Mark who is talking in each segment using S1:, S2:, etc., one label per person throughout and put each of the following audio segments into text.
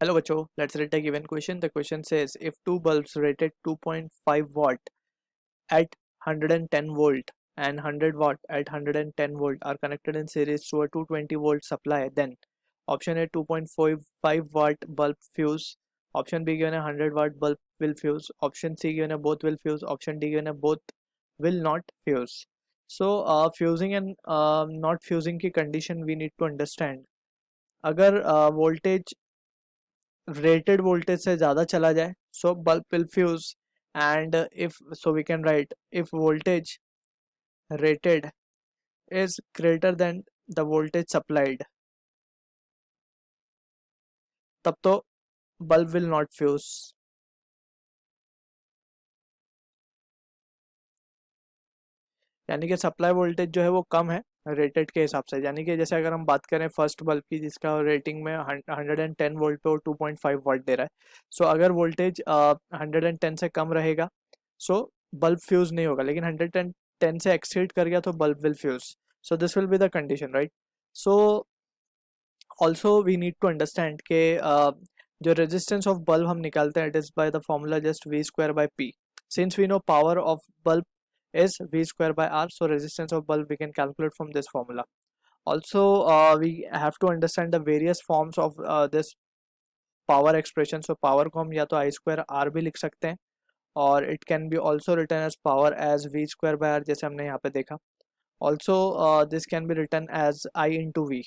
S1: Hello बच्चों, let's read the given question. The question says if two bulbs rated 2.5 watt at 110 volt and 100 watt at 110 volt are connected in series to a 220 volt supply, then option A 2.45 watt bulb fuse, option B given a 100 watt bulb will fuse, option C given a both will fuse, option D given a both will not fuse. So fusing and not fusing की condition we need to understand. अगर voltage rated voltage से ज़्यादा चला जाए so bulb will fuse and if so we can write if voltage rated is greater than the voltage supplied तब तो bulb will not fuse. यानी कि supply voltage जो है वो कम है रेटेड के हिसाब से. यानी कि जैसे अगर हम बात करें फर्स्ट बल्ब की जिसका रेटिंग में 110 वोल्ट पे और 2.5 वाट दे रहा है. सो अगर वोल्टेज 110 से कम रहेगा सो बल्ब फ्यूज नहीं होगा, लेकिन 110 से एक्सीड कर गया तो bulb will fuse. So this will be the condition, right. So also we need to understand के जो रेजिस्टेंस ऑफ बल्ब हम निकालते हैं it is by the formula just V square by P. Since we know power of bulb is V square by R, so resistance of bulb we can calculate from this formula. Also we have to understand the various forms of this power expression. So power को हम या तो I square R भी लिख सकते हैं और it can be also written as power as V square by R जैसे हमने यहाँ पे देखा. Also this can be written as I into V.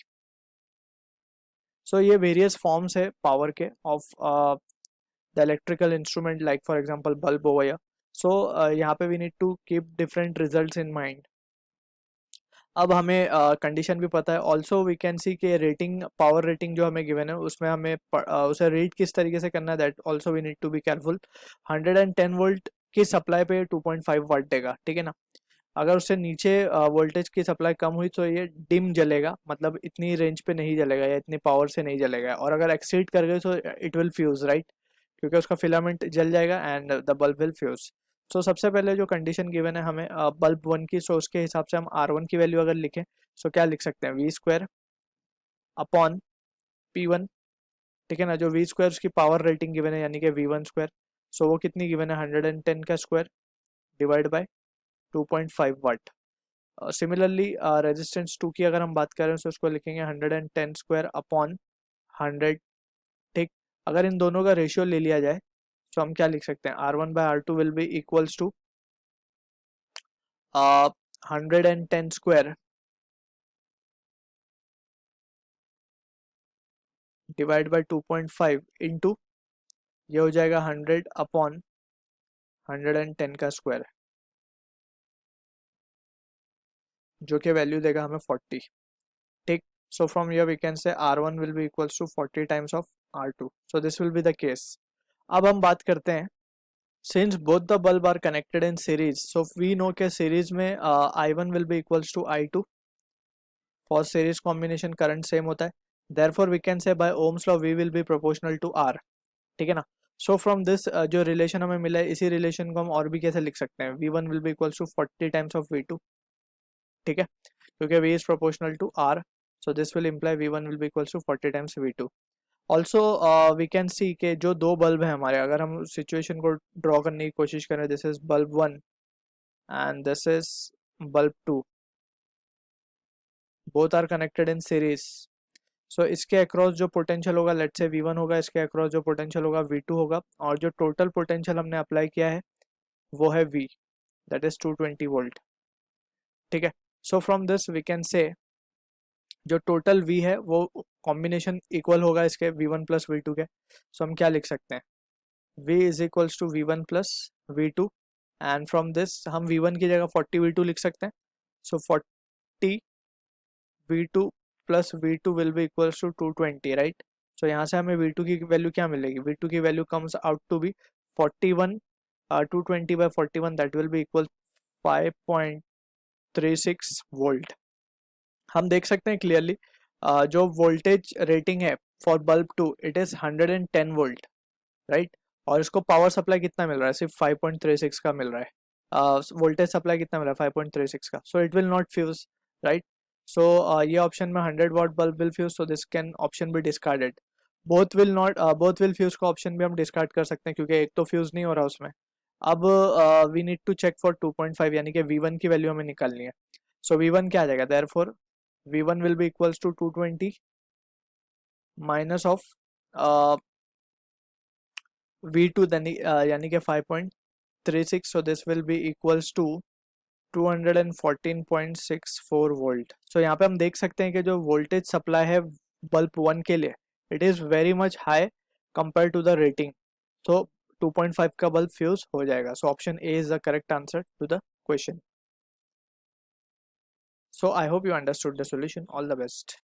S1: So ये various forms है power के of the electrical instrument, like for example bulb over here. So यहाँ पे we need to keep different results in mind. अब हमें condition भी पता है. ऑल्सो वी कैन सी के रेटिंग पावर रेटिंग जो हमें गिवन है उसमें हमें उसे रीड किस तरीके से करना है, that also we need to be careful. 110 volt की सप्लाई पे 2.5 वाट देगा, ठीक है ना. अगर उससे नीचे वोल्टेज की सप्लाई कम हुई तो ये डिम जलेगा, मतलब इतनी रेंज पे नहीं जलेगा या इतनी पावर से नहीं जलेगा. और अगर एक्सीड कर गए तो इट विल फ्यूज, राइट, क्योंकि उसका फिलामेंट जल जाएगा and the bulb will fuse. So सबसे पहले जो कंडीशन गिवन है हमें बल्ब वन की, सो उसके हिसाब से हम R1 की वैल्यू अगर लिखें सो क्या लिख सकते हैं, वी स्क्वायर अपॉन P1, ठीक है ना. जो वी स्क्वायर उसकी पावर रेटिंग गिवन है यानी कि V1 स्क्वायर. सो वो कितनी गिवन है 110 का square divide by 2.5 watt. Similarly resistance 2 की अगर हम बात करें तो उसको लिखेंगे 110 स्क्वायर अपॉन 100, ठीक. अगर इन दोनों का रेशियो ले लिया जाए तो हम क्या लिख सकते हैं, R1 by R2 will be equals to 110 square divide by 2.5 into ये हो जाएगा 100 अपॉन 110 का स्क्वायर, जो कि वैल्यू देगा हमें 40, ठीक. So from here we can say R1 will be equals to 40 times of R2. So this will be the case. अब हम बात करते हैं since both the bulb are connected in series, so we know के series में I1 will be equals to I2. For series combination current same होता है, therefore we can say by Ohm's law V will be proportional to R, ठीक है ना. सो from this जो relation हमें मिला है इसी रिलेशन को हम और भी कैसे लिख सकते हैं, V1 will be equals to 40 times of V2, ठीक है, क्योंकि V is proportional to R. So this will imply V1 will be equals to 40 times V2. Also we can see के जो दो बल्ब हैं हमारे, अगर हम सिचुएशन को ड्रॉ करने की कोशिश करें, this is bulb 1 and this is bulb 2, both are connected in series. So इसके अक्रॉस जो पोटेंशियल होगा लेट्स से V1 होगा, इसके अक्रॉस जो पोटेंशियल होगा V2 होगा, और जो टोटल पोटेंशियल हमने अप्लाई किया है वो है V, दैट इज 220 वोल्ट, ठीक है. So from this we can say जो टोटल V है वो कॉम्बिनेशन इक्वल होगा इसके V1 प्लस V2 के. सो हम क्या लिख सकते हैं, V is equals to V1 plus V2 and from this हम V1 की जगह 40 V2 लिख सकते हैं. So 40 V2 plus V2 will be equals to 220, right. So यहाँ से हमें V2 की वैल्यू क्या मिलेगी, V2 की value comes out to be 41, 220 by 41 that will be equal 5.36 volt. हम देख सकते हैं क्लियरली जो वोल्टेज रेटिंग है for bulb 2 it is 110 volt, right. और इसको पावर सप्लाई कितना मिल रहा है, सिर्फ 5.36 का मिल रहा है. वोल्टेज सप्लाई कितना मिल रहा है 5.36 का. So it will not fuse, right. So ये ऑप्शन में 100 watt bulb will fuse, so this can option be discarded. Both will fuse का ऑप्शन भी हम डिस्कार्ड कर सकते हैं क्योंकि एक तो फ्यूज नहीं हो रहा उसमें। अब we need to check for 2.5 यानी कि V1 की वैल्यू हमें निकालनी है। सो V1 क्या आ जाएगा, therefore V1 will be equals to 220 minus of V2 यानी कि 5.36, so this will be equals to 214.64 volt. So यहाँ पे हम देख सकते हैं कि जो वोल्टेज सप्लाई है बल्ब 1 के लिए, it is very much high compare to the rating. So 2.5 का बल्ब फ्यूज हो जाएगा। So option A is the correct answer to the question. So I hope you understood the solution. All the best.